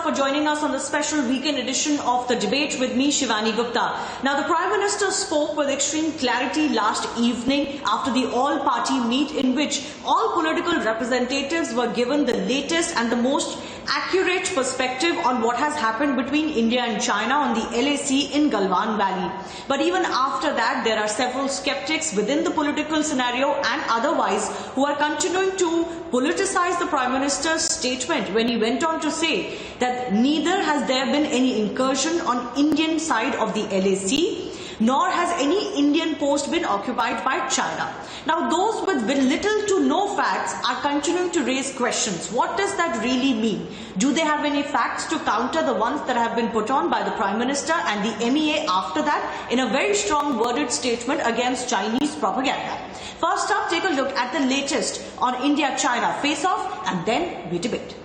for joining us on the special weekend edition of The Debate with me, Shivani Gupta. Now, the Prime Minister spoke with extreme clarity last evening after the all-party meet in which all political representatives were given the latest and the most accurate perspective on what has happened between India and China on the LAC in Galwan Valley. But even after that, there are several skeptics within the political scenario and otherwise who are continuing to politicize the Prime Minister's statement when he went on to say that neither has there been any incursion on Indian side of the LAC, nor has any Indian post been occupied by China. Now, those with little to no facts are continuing to raise questions. What does that really mean? Do they have any facts to counter the ones that have been put on by the Prime Minister and the MEA after that in a very strong worded statement against Chinese propaganda? First up, take a look at the latest on India-China face-off and then we debate.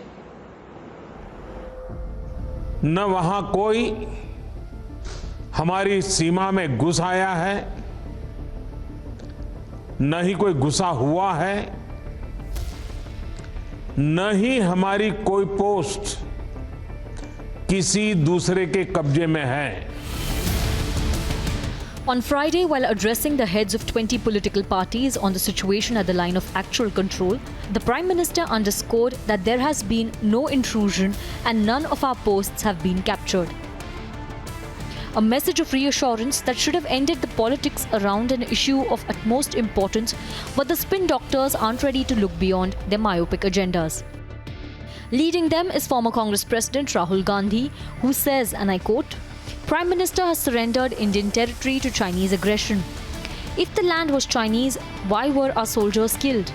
न वहां कोई हमारी सीमा में घुस आया है, न ही कोई घुसा हुआ है, न ही हमारी कोई पोस्ट किसी दूसरे के कब्जे में है. On Friday, while addressing the heads of 20 political parties on the situation at the line of actual control, the Prime Minister underscored that there has been no intrusion and none of our posts have been captured. A message of reassurance that should have ended the politics around an issue of utmost importance, but the spin doctors aren't ready to look beyond their myopic agendas. Leading them is former Congress President Rahul Gandhi, who says, and I quote, "Prime Minister has surrendered Indian territory to Chinese aggression. If the land was Chinese, why were our soldiers killed?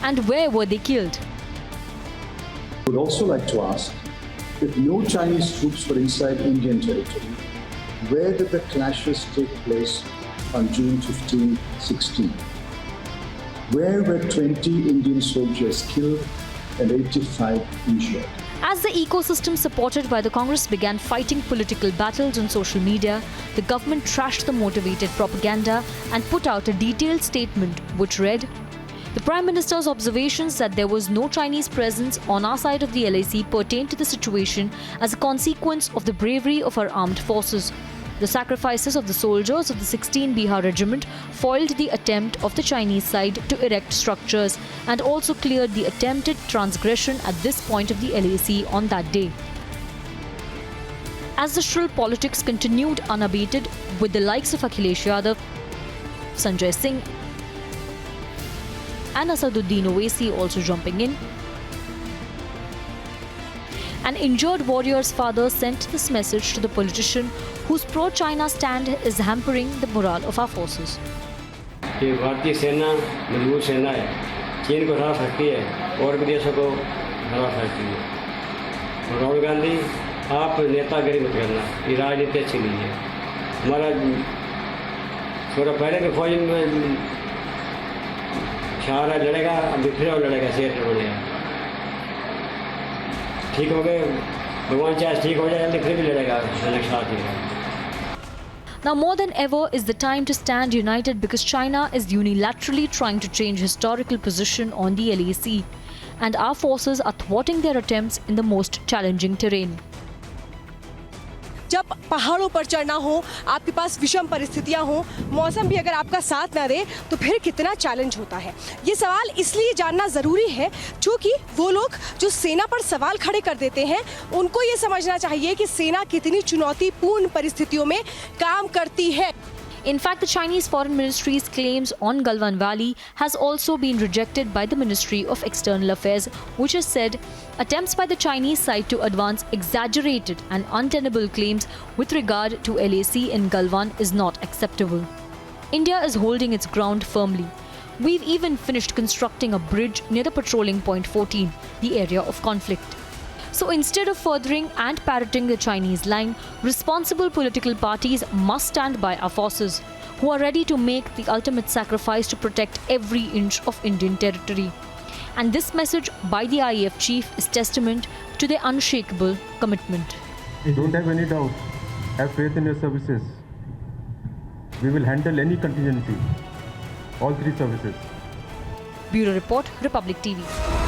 And where were they killed?" I would also like to ask, if no Chinese troops were inside Indian territory, where did the clashes take place on June 15, 16? Where were 20 Indian soldiers killed and 85 injured? As the ecosystem supported by the Congress began fighting political battles on social media, the government trashed the motivated propaganda and put out a detailed statement which read, "The Prime Minister's observations that there was no Chinese presence on our side of the LAC pertain to the situation as a consequence of the bravery of our armed forces. The sacrifices of the soldiers of the 16 Bihar Regiment foiled the attempt of the Chinese side to erect structures and also cleared the attempted transgression at this point of the LAC on that day." As the shrill politics continued unabated, with the likes of Akhilesh Yadav, Sanjay Singh and Asaduddin Owaisi also jumping in, an injured warrior's father sent this message to the politician whose pro-China stand is hampering the morale of our forces. ये भारतीय सेना मजबूत सेना है, चीन को हरा सकती है और भी देशों को हरा सकती है. राहुल गांधी, आप नेतागिरी मत करना, ये राजनीति अच्छी नहीं है. हमारा थोड़ा पहले के फौज में शाह लड़ेगा, अब बिखरे और लड़ेगा, सेठ बनेगा. ठीक हो गए, भगवान चाहे ठीक हो जाए, फिर भी लड़ेगा साथ. Now more than ever is the time to stand united because China is unilaterally trying to change historical position on the LAC, and our forces are thwarting their attempts in the most challenging terrain. जब पहाड़ों पर चढ़ना हो, आपके पास विषम परिस्थितियां हो, मौसम भी अगर आपका साथ ना दे तो फिर कितना चैलेंज होता है. ये सवाल इसलिए जानना ज़रूरी है क्योंकि वो लोग जो सेना पर सवाल खड़े कर देते हैं, उनको ये समझना चाहिए कि सेना कितनी चुनौतीपूर्ण परिस्थितियों में काम करती है. In fact, the Chinese Foreign Ministry's claims on Galwan Valley has also been rejected by the Ministry of External Affairs, which has said attempts by the Chinese side to advance exaggerated and untenable claims with regard to LAC in Galwan is not acceptable. India is holding its ground firmly. We've even finished constructing a bridge near the patrolling point 14, the area of conflict. So instead of furthering and parroting the Chinese line, responsible political parties must stand by our forces, who are ready to make the ultimate sacrifice to protect every inch of Indian territory. And this message by the IAF chief is testament to their unshakable commitment. Don't have any doubt. Have faith in your services. We will handle any contingency. All three services. Bureau Report, Republic TV.